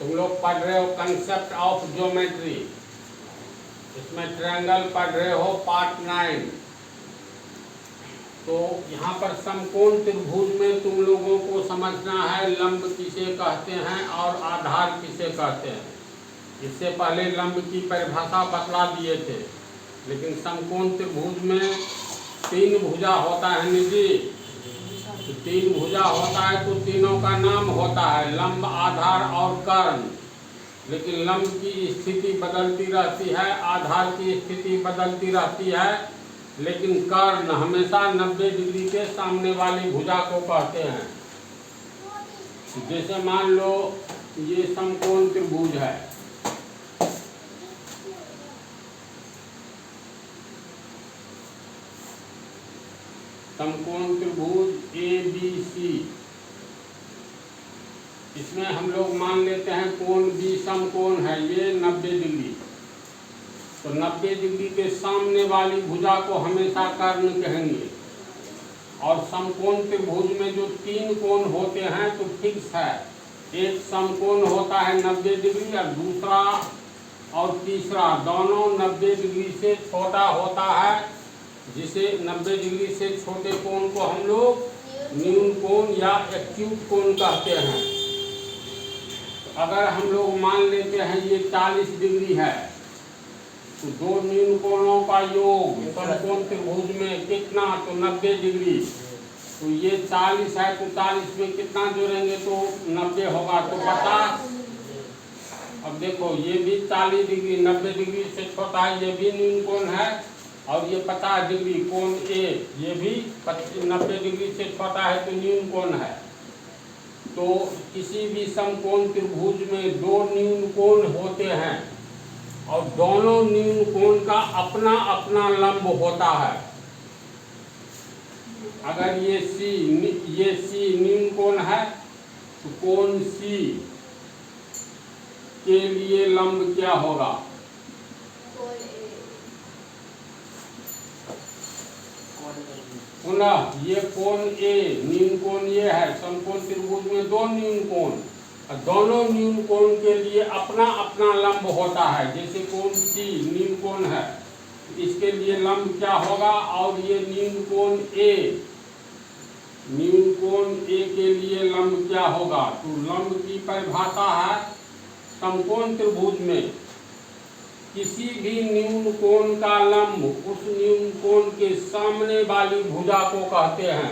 तुम लोग पढ़ रहे हो कंसेप्ट ऑफ ज्योमेट्री, इसमें ट्रायंगल पढ़ रहे हो पार्ट 9। तो यहाँ पर समकोण त्रिभुज में तुम लोगों को समझना है लंब किसे कहते हैं और आधार किसे कहते हैं। इससे पहले लंब की परिभाषा बतला दिए थे, लेकिन समकोण त्रिभुज में 3 भुजा होता है निजी। तो 3 भुजा होता है तो तीनों का नाम होता है लंब, आधार और कर्ण। लेकिन लंब की स्थिति बदलती रहती है, आधार की स्थिति बदलती रहती है, लेकिन कर्ण हमेशा 90 डिग्री के सामने वाली भुजा को कहते हैं। जैसे मान लो ये समकोण त्रिभुज है, समकोण त्रिभुज ABC। इसमें हम लोग मान लेते हैं कोण B समकोण है, ये 90 डिग्री। तो 90 डिग्री के सामने वाली भुजा को हमेशा कर्ण कहेंगे। और समकोण त्रिभुज में जो 3 कोण होते हैं तो फिक्स है, एक समकोण होता है 90 डिग्री और दूसरा और तीसरा दोनों 90 डिग्री से छोटा होता है, जिसे 90 डिग्री से छोटे कोण को हम लोग न्यून कोण या एक्यूट कोण कहते हैं। तो अगर हम लोग मान लेते हैं ये 40 डिग्री है, तो 2 न्यून कोणों का योग समकोण त्रिभुज में कितना, तो 90 डिग्री। तो ये 40 है तो 40 में कितना जोड़ेंगे तो 90 होगा, तो 50। अब देखो ये भी 40 डिग्री 90 डिग्री से छोटा है, ये भी न्यून कोण है। और ये 50 डिग्री कोण A, ये भी 90 डिग्री से छोटा है तो न्यून कोण है। तो किसी भी समकोण त्रिभुज में 2 न्यून कोण होते हैं और दोनों न्यून कोण का अपना अपना लंब होता है। अगर ये C न्यून कोण है तो कोण C के लिए लंब क्या होगा, पुनः ये कोण A न्यून कोण ये है। समकोण त्रिभुज में 2 न्यून कोण, दोनों न्यून कोण के लिए अपना अपना लंब होता है। जैसे कोण C न्यून कोण है, इसके लिए लंब क्या होगा, और ये न्यून कोण A, न्यून कोण A के लिए लंब क्या होगा। तो लंब की परिभाषा है समकोण त्रिभुज में किसी भी न्यून कोण का लंब उस न्यून कोण के सामने वाली भुजा को कहते हैं।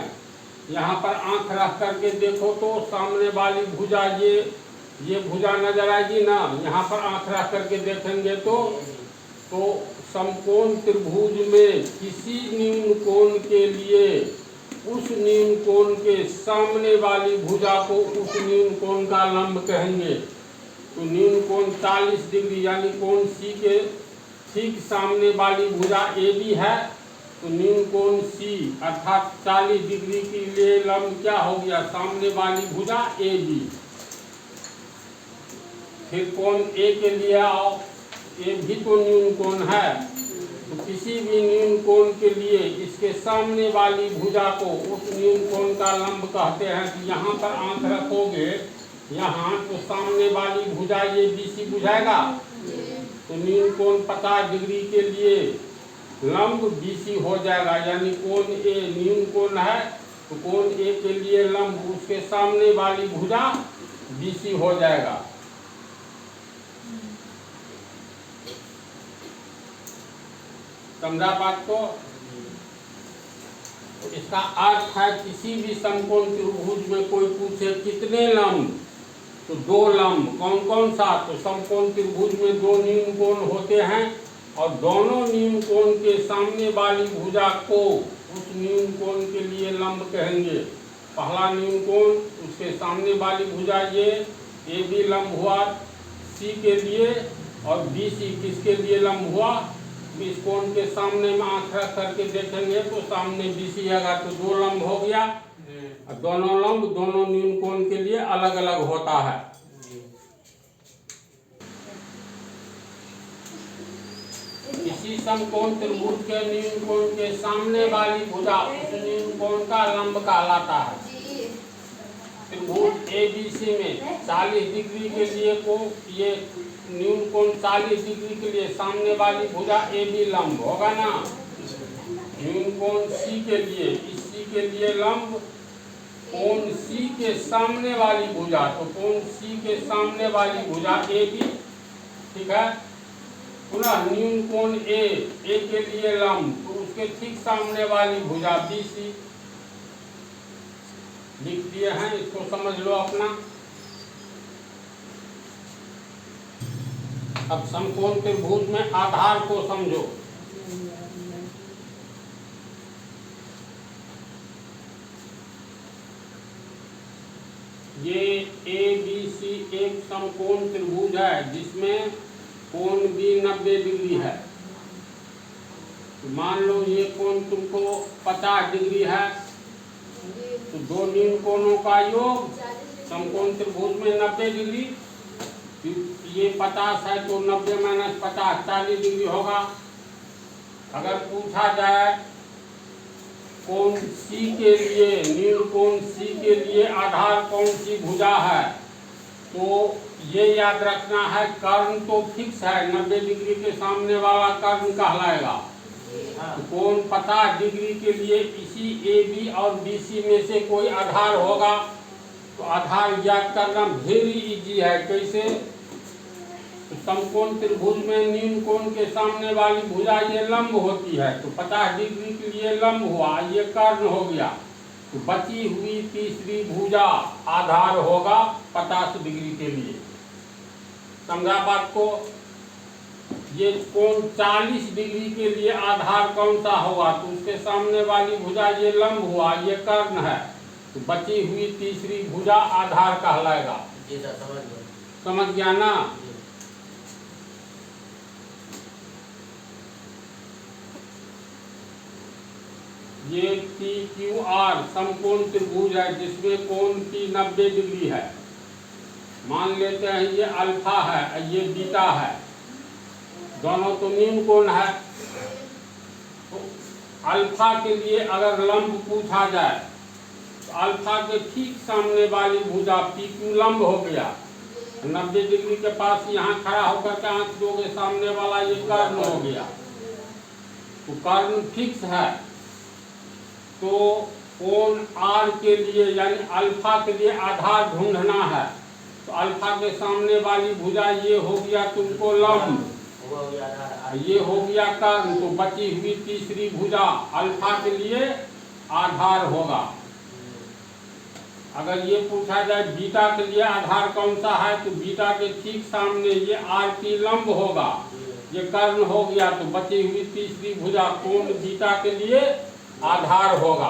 यहाँ पर आंख रख करके देखो तो सामने वाली भुजा ये भुजा नजर आएगी ना। यहाँ पर आंख रख करके देखेंगे तो समकोण त्रिभुज में किसी न्यून कोण के लिए उस न्यून कोण के सामने वाली भुजा को उस न्यून कोण का लंब कहेंगे। तो न्यून कोण 40 डिग्री यानी कोण C के ठीक सामने वाली भुजा AB है, तो न्यून कोण C अर्थात 40 डिग्री के लिए लंब क्या हो गया, सामने वाली भुजा AB। फिर कोण A के लिए आओ, A भी तो न्यून कोण है, तो किसी भी न्यून कोण के लिए इसके सामने वाली भुजा को उस न्यून कोण का लंब कहते हैं। तो यहाँ पर आंख रखोगे यहाँ, तो सामने वाली भुजा ये BC बुझाएगा, तो न्यून कोण 50 डिग्री के लिए लंब BC हो जाएगा। यानी कोण A न्यून कोण है तो कोण A के लिए लंब उसके सामने वाली भुजा BC हो जाएगा। समझा बात को। इसका अर्थ है किसी भी समकोण त्रिभुज में कोई पूछे कितने लंब, तो 2 लंब। कौन कौन सा, तो समकोण त्रिभुज में 2 न्यून कोण होते हैं और दोनों न्यून कोण के सामने वाली भुजा को उस न्यून कोण के लिए लंब कहेंगे। पहला न्यून कोण उसके सामने वाली भुजा ये AB लंब हुआ C के लिए, और BC किसके लिए लंब हुआ, इस कोण के सामने में आंख रख करके देखेंगे तो सामने BC आएगा, तो 2 लंब हो गया। दोनों लंब दोनों न्यून कोण के लिए अलग अलग होता है। इसी समकोण त्रिभुज के न्यून कोण के सामने वाली भुजा उस न्यून कोण का लंब कहलाता है। त्रिभुज ABC में 40 डिग्री के लिए को ये न्यून कोण 40 डिग्री के लिए सामने वाली भुजा AB लंब होगा ना। न्यून कोण C के लिए इस C के लिए लंब कोण C के सामने वाली भुजा, तो कोण C के सामने वाली भुजा AB, ठीक है। पुनः न्यून कोण A के लिए लंब, तो उसके ठीक सामने वाली भुजा BC लिख दिए हैं, इसको समझ लो अपना। अब समकोण त्रिभुज में आधार को समझो। ये ABC एक समकोण त्रिभुज है जिसमें कोण B 90 डिग्री है। मान लो ये कोण तुमको 50 डिग्री है, तो दो न्यून कोणों का योग समकोण त्रिभुज में 90 डिग्री, ये 50 है तो 90 माइनस 50 40 डिग्री होगा। अगर पूछा जाए कोण C के लिए, न्यून कोण C के लिए आधार कौन सी भुजा है, तो ये याद रखना है कर्ण तो फिक्स है, 90 डिग्री के सामने वाला कर्ण कहलाएगा। तो कोण 50 डिग्री के लिए इसी AB और BC में से कोई आधार होगा, तो आधार ज्ञात करना वेरी इजी है। कैसे? तो समकोण त्रिभुज में न्यून कोण के सामने वाली भुजा ये लंब होती है, तो 50 डिग्री के लिए लंब हुआ, ये कर्ण हो गया। तो बची हुई तीसरी भुजा आधार होगा 50 डिग्री के लिए। समझा बात को? ये कोण 40 डिग्री के लिए आधार कौन सा होगा, तो उसके सामने वाली भुजा ये लंब हुआ, ये कर्ण है, तो बची हुई तीसरी भुजा आधार कहलाएगा। समझ गया ना? ये PQR समकोण त्रिभुज है जिसमें कोण P 90 डिग्री है। मान लेते हैं ये अल्फा है, ये बीटा है, दोनों तो न्यून कोण है। तो अल्फा के लिए अगर लंब पूछा जाए तो अल्फा के ठीक सामने वाली भुजा PQ लंब हो गया, 90 डिग्री के पास यहाँ खड़ा होकर के आंख दोगे, सामने वाला ये कर्ण हो गया। तो कर्ण फिक्स है, तो कोण R के लिए यानी अल्फा के लिए आधार ढूंढना है, तो अल्फा के सामने वाली भुजा ये हो गया तुमको लंब, ये हो गया कर्ण, तो बची हुई तीसरी भुजा अल्फा के लिए आधार होगा। अगर ये पूछा जाए बीटा के लिए आधार कौन सा है, तो बीटा के ठीक सामने ये RP लंब होगा, ये कर्ण हो गया, तो बची हुई तीसरी भुजा कोण बीटा के लिए आधार होगा।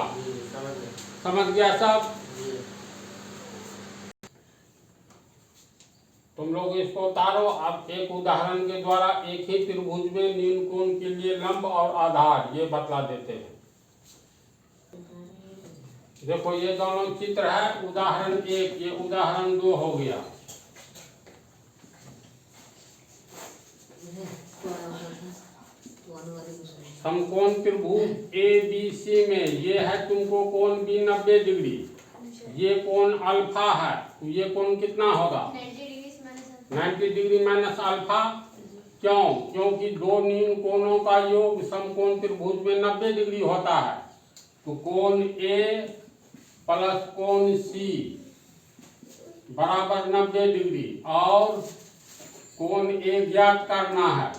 समझ गया सब? तुम लोग इसको उतारो। अब एक उदाहरण के द्वारा एक ही त्रिभुज में न्यून कोण के लिए लंब और आधार ये बतला देते हैं। देखो ये दोनों चित्र है, उदाहरण 1, ये उदाहरण 2 हो गया। समकोण त्रिभुज ABC में ये है तुमको कोण B 90 डिग्री, ये कोण अल्फा है, तो ये कोण कितना होगा? 90 डिग्री माइनस अल्फा। क्यों? क्योंकि दो न्यून कोणों का योग समकोण त्रिभुज में 90 डिग्री होता है, तो कोण A प्लस कोण C बराबर 90 डिग्री, और कोण A ज्ञात करना है,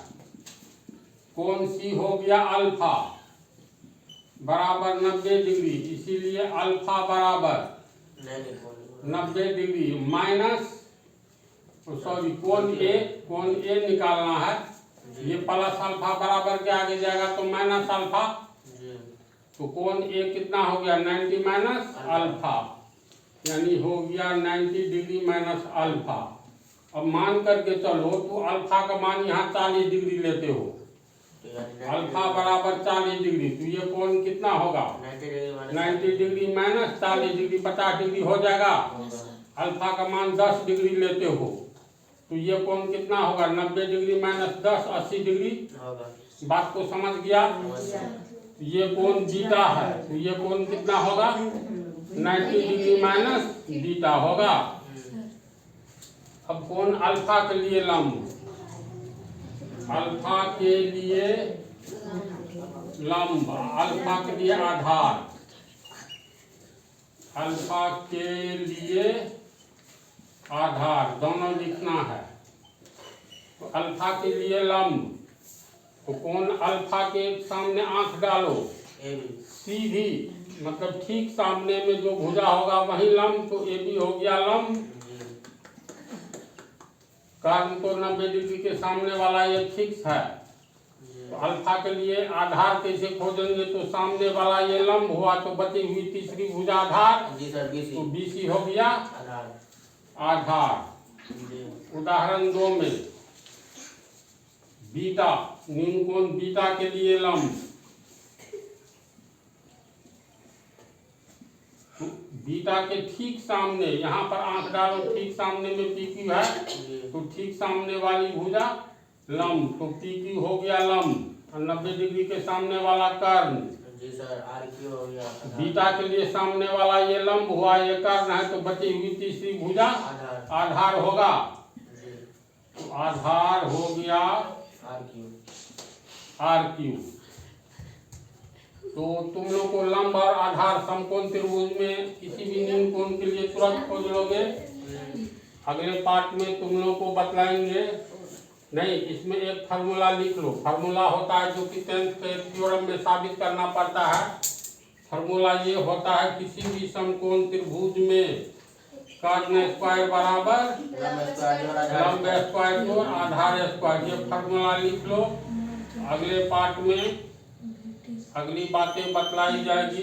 कोण C हो गया अल्फा बराबर 90 डिग्री, इसीलिए अल्फा बराबर 90 डिग्री माइनस, सॉरी कोण A निकालना है, ये प्लस अल्फा बराबर के आगे जाएगा तो माइनस अल्फा, तो कोण A कितना हो गया? 90 माइनस अल्फा, यानी हो गया 90 डिग्री माइनस अल्फा। अब मान करके चलो, तो अल्फा का मान यहाँ 40 डिग्री लेते हो, अल्फा बराबर 40 डिग्री, तो ये कोण कितना होगा? 90 डिग्री माइनस 40 डिग्री, 50 डिग्री हो जाएगा। अल्फा का मान 10 डिग्री लेते हो, तो ये कोण कितना होगा? 90 डिग्री माइनस 10 80 डिग्री। बात को समझ गया? ये कोण बीटा है, तो ये कोण कितना होगा? 90 डिग्री माइनस बीटा होगा। अब कोण अल्फा के लिए लंब, अल्फा के लिए लंब, अल्फा के लिए आधार, अल्फा के लिए आधार दोनों लिखना है। तो अल्फा के लिए लंब, तो कोण अल्फा के सामने आंख डालो, सीधी मतलब ठीक सामने में जो भुजा होगा वही लंब, तो ए बी हो गया लंब। कर्ण तो 90 डिग्री के सामने वाला ये फिक्स है। तो अल्फा के लिए आधार कैसे खोजेंगे, तो सामने वाला ये लंब हुआ, तो बची हुई तीसरी भुजा आधार, तो BC हो गया आधार। उदाहरण 2 में बीटा, न्यून कोण बीटा के लिए लंब, बीटा के ठीक सामने, यहाँ पर आंख डालो, ठीक सामने में PQ है, तो ठीक सामने वाली भुजा लंब, तो PQ हो गया लंब, और 90 डिग्री के सामने वाला कर्ण। जी सर, RQ हो गया बीटा के लिए सामने वाला ये लंब हुआ, ये कर्ण है, तो बची हुई तीसरी भुजा आधार होगा। तो आधार हो गया RQ। तो तुम लोग को लंब और आधार समकोण त्रिभुज में किसी भी न्यून कोण के लिए तुरंत खोज लोगे। अगले पार्ट में तुम लोग को बतलाएंगे। नहीं, इसमें एक फार्मूला लिख लो। फार्मूला होता है जो कि 10th के थ्योरम में साबित करना पड़ता है। फार्मूला ये होता है किसी भी समकोण त्रिभुज में कर्ण स्क्वायर बराबर लंब स्क्वायर और आधार स्क्वायर, ये फार्मूला लिख लो। अगले पार्ट में अगली बातें बतलाई जाएगी।